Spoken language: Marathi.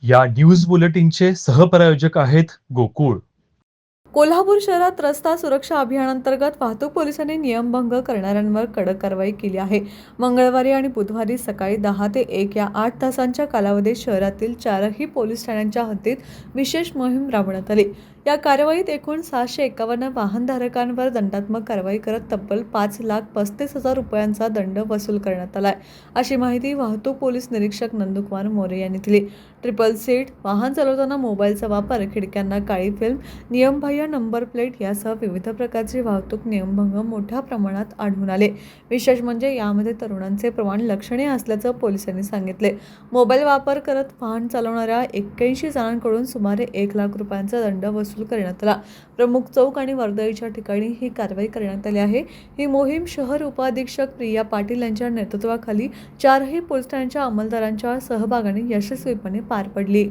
या न्यूज बुलेटिनचे सहप्रायोजक आहेत गोकुळ. कोल्हापूर शहरात रस्ता सुरक्षा अभियानांतर्गत वाहतूक पोलिसांनी नियमभंग करणाऱ्यांवर कडक कारवाई केली आहे. मंगळवारी आणि बुधवारी सकाळी 10 ते 1 या 8 तासांच्या कालावधीत शहरातील 4ही पोलीस ठाण्यांच्या हद्दीत विशेष मोहीम राबवण्यात आली. या कारवाईत एकूण 751 वाहनधारकांवर दंडात्मक कारवाई करत तब्बल 5,35,000 रुपयांचा दंड वसूल करण्यात आलाय, अशी माहिती वाहतूक पोलीस निरीक्षक नंदकुमार मोरे यांनी दिली. ट्रिपल सीट, वाहन चालवताना मोबाईलचा वापर, खिडक्यांना काळी फिल्म, नियमबाह्य नंबर प्लेट यासह विविध प्रकारचे वाहतूक नियमभंग मोठ्या प्रमाणात आढळून आले. विशेष म्हणजे यामध्ये तरुणांचे प्रमाण लक्षणीय असल्याचं पोलिसांनी सांगितले. मोबाईल वापर करत वाहन चालवणाऱ्या 81 जणांकडून सुमारे 1 लाख रुपयांचा दंड वसूल करण्यात आला. प्रमुख चौक आणि वर्दळीच्या ठिकाणी ही कारवाई करण्यात आली आहे. ही मोहीम शहर उपअधीक्षक प्रिया पाटील यांच्या नेतृत्वाखाली 4ही पोलीस ठाण्यांच्या अंमलदारांच्या सहभागाने यशस्वीपणे पार पडली.